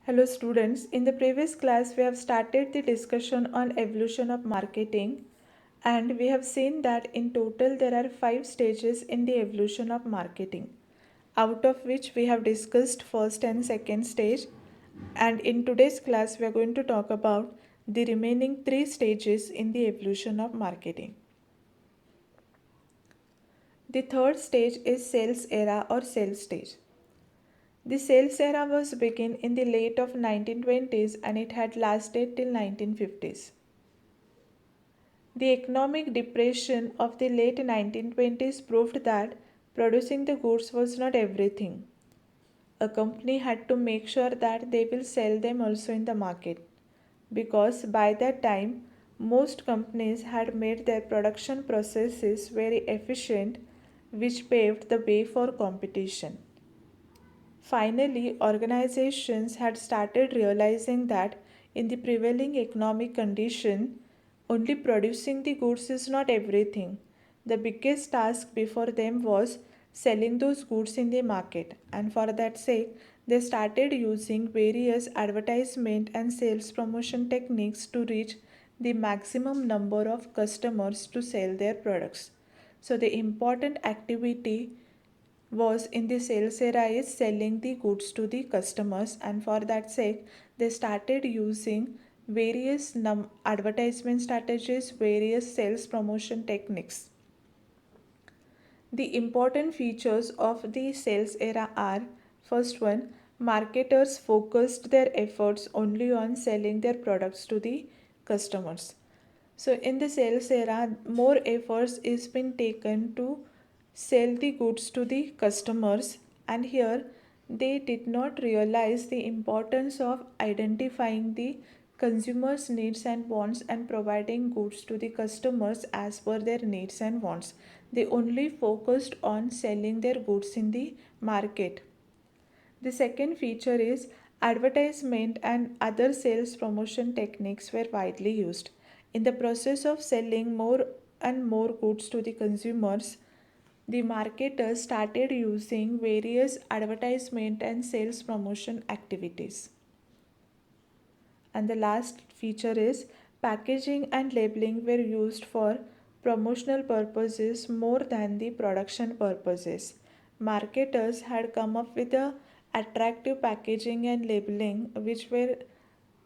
Hello students, in the previous class we have started the discussion on evolution of marketing and we have seen that in total there are 5 stages in the evolution of marketing, out of which we have discussed first and second stage, and in today's class we are going to talk about the remaining 3 stages in the evolution of marketing. The third stage is sales era or sales stage. The sales era was begun in the late of 1920s and it had lasted till 1950s. The economic depression of the late 1920s proved that producing the goods was not everything. A company had to make sure that they will sell them also in the market, because by that time most companies had made their production processes very efficient, which paved the way for competition. Finally, organizations had started realizing that in the prevailing economic condition, only producing the goods is not everything. The biggest task before them was selling those goods in the market, and for that sake, they started using various advertisement and sales promotion techniques to reach the maximum number of customers to sell their products. So, the important activity was in the sales era is selling the goods to the customers, and for that sake they started using various advertisement strategies, various sales promotion techniques. The important features of the sales era are: first one, marketers focused their efforts only on selling their products to the customers. So in the sales era, more efforts is been taken to sell the goods to the customers, and here they did not realize the importance of identifying the consumers' needs and wants and providing goods to the customers as per their needs and wants. They only focused on selling their goods in the market. The second feature is advertisement and other sales promotion techniques were widely used. In the process of selling more and more goods to the consumers, the marketers started using various advertisement and sales promotion activities. And the last feature is packaging and labeling were used for promotional purposes more than the production purposes. Marketers had come up with a attractive packaging and labeling which were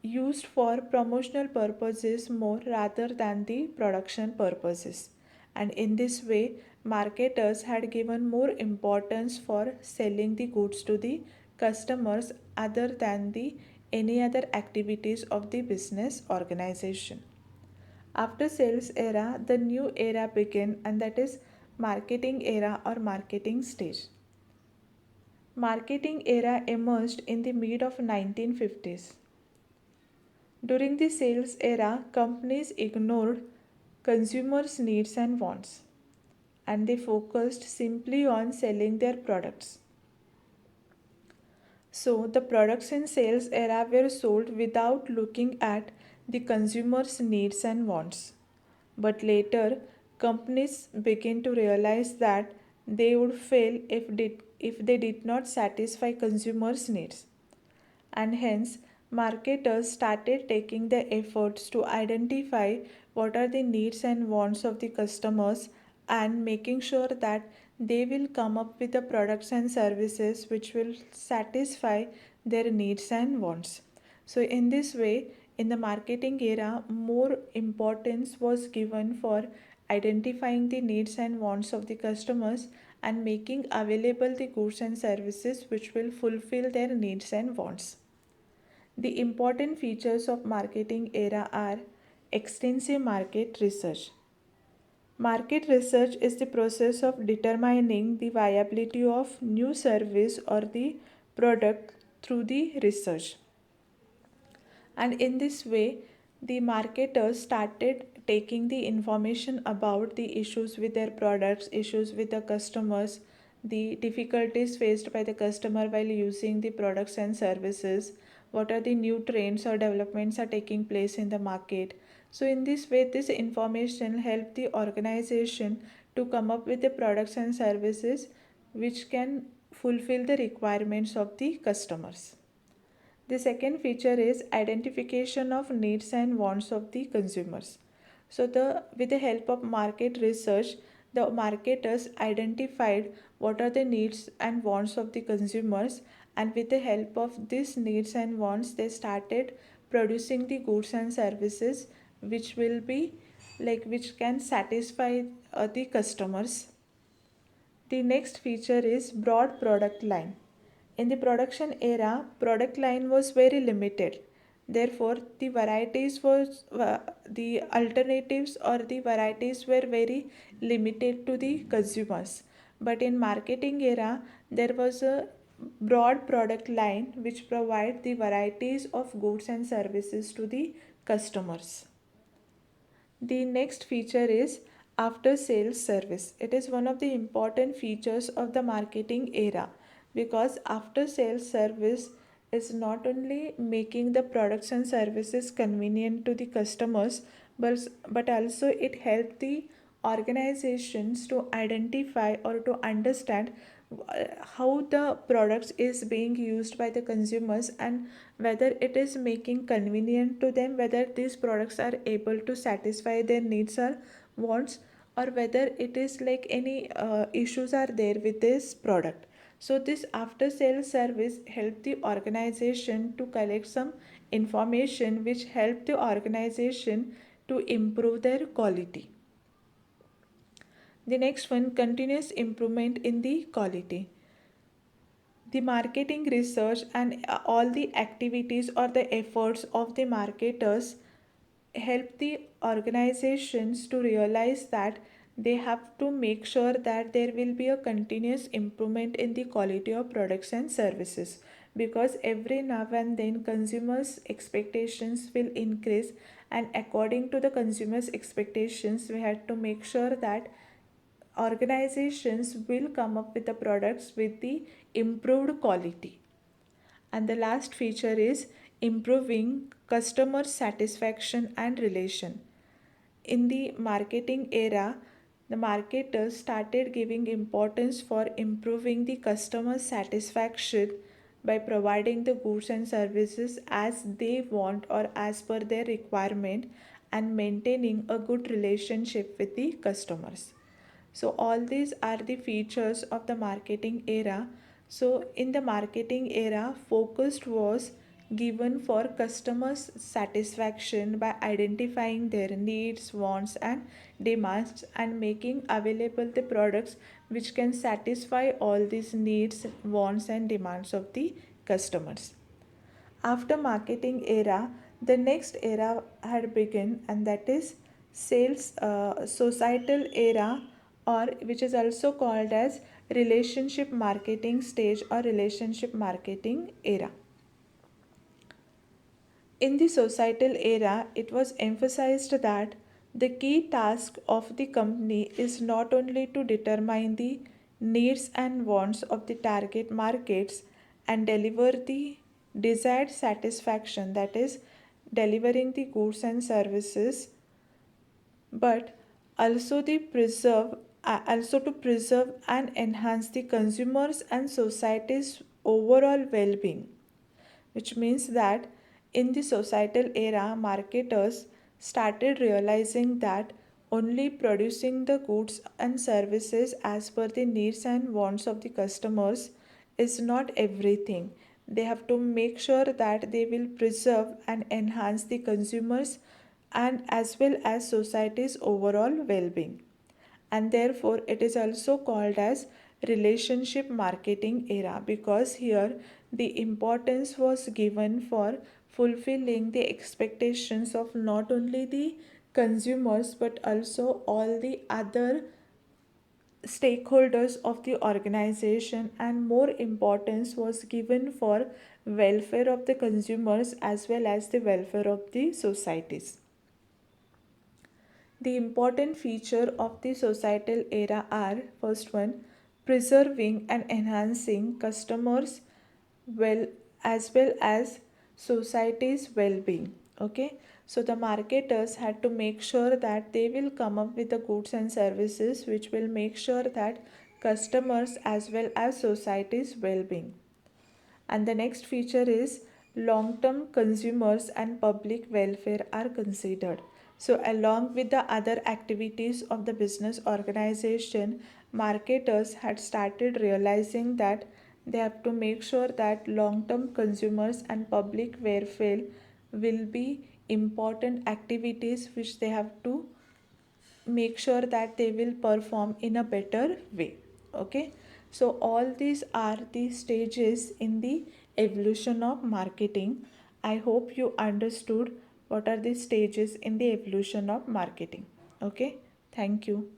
used for promotional purposes more rather than the production purposes. And in this way, marketers had given more importance for selling the goods to the customers other than the any other activities of the business organization. After sales era, the new era began, and that is marketing era or marketing stage. Marketing era emerged in the mid of 1950s. During the sales era, companies ignored consumers' needs and wants, and they focused simply on selling their products. So, the products in sales era were sold without looking at the consumer's needs and wants. But later, companies began to realize that they would fail if they did not satisfy consumers' needs. And hence, marketers started taking the efforts to identify what are the needs and wants of the customers and making sure that they will come up with the products and services which will satisfy their needs and wants. So, in this way, in the marketing era, more importance was given for identifying the needs and wants of the customers and making available the goods and services which will fulfill their needs and wants. The important features of marketing era are extensive market research. Market research is the process of determining the viability of new service or the product through the research. And in this way, the marketers started taking the information about the issues with their products, issues with the customers, the difficulties faced by the customer while using the products and services, what are the new trends or developments are taking place in the market. So in this way, this information helped the organization to come up with the products and services which can fulfill the requirements of the customers. The second feature is identification of needs and wants of the consumers. So with the help of market research, the marketers identified what are the needs and wants of the consumers, and with the help of these needs and wants they started producing the goods and services which will be which can satisfy the customers. The next feature is broad product line. In the production era, product line was very limited. Therefore, the alternatives or the varieties were very limited to the consumers. But in marketing era, there was a broad product line which provide the varieties of goods and services to the customers. The next feature is after sales service. It is one of the important features of the marketing era because after sales service is not only making the products and services convenient to the customers, but also it helps the organizations to identify or to understand how the products is being used by the consumers and whether it is making convenient to them, whether these products are able to satisfy their needs or wants, or whether it is any issues are there with this product. So this after sales service help the organization to collect some information which help the organization to improve their quality. The next one, continuous improvement in the quality. The marketing research and all the activities or the efforts of the marketers help the organizations to realize that they have to make sure that there will be a continuous improvement in the quality of products and services, because every now and then consumers expectations will increase, and according to the consumers expectations we had to make sure that organizations will come up with the products with the improved quality. And the last feature is improving customer satisfaction and relation. In the marketing era, the marketers started giving importance for improving the customer satisfaction by providing the goods and services as they want or as per their requirement and maintaining a good relationship with the customers. So all these are the features of the marketing era. So in the marketing era, focus was given for customers satisfaction by identifying their needs, wants and demands and making available the products which can satisfy all these needs, wants and demands of the customers. After marketing era, the next era had begun, and that is sales societal era, or which is also called as relationship marketing stage or relationship marketing era. In the societal era, it was emphasized that the key task of the company is not only to determine the needs and wants of the target markets and deliver the desired satisfaction, that is, delivering the goods and services, but also also to preserve and enhance the consumers and society's overall well-being, which means that in the societal era, marketers started realizing that only producing the goods and services as per the needs and wants of the customers is not everything. They have to make sure that they will preserve and enhance the consumers and as well as society's overall well-being, and therefore it is also called as relationship marketing era, because here the importance was given for fulfilling the expectations of not only the consumers but also all the other stakeholders of the organization, and more importance was given for welfare of the consumers as well as the welfare of the societies. The important feature of the societal era are: first one, preserving and enhancing customers well as society's well-being. Okay, so the marketers had to make sure that they will come up with the goods and services which will make sure that customers as well as society's well-being. And the next feature is long-term consumers and public welfare are considered. So, along with the other activities of the business organization, marketers had started realizing that they have to make sure that long-term consumers and public welfare will be important activities which they have to make sure that they will perform in a better way. Okay, so all these are the stages in the evolution of marketing. I hope you understood what are the stages in the evolution of marketing. Okay, thank you.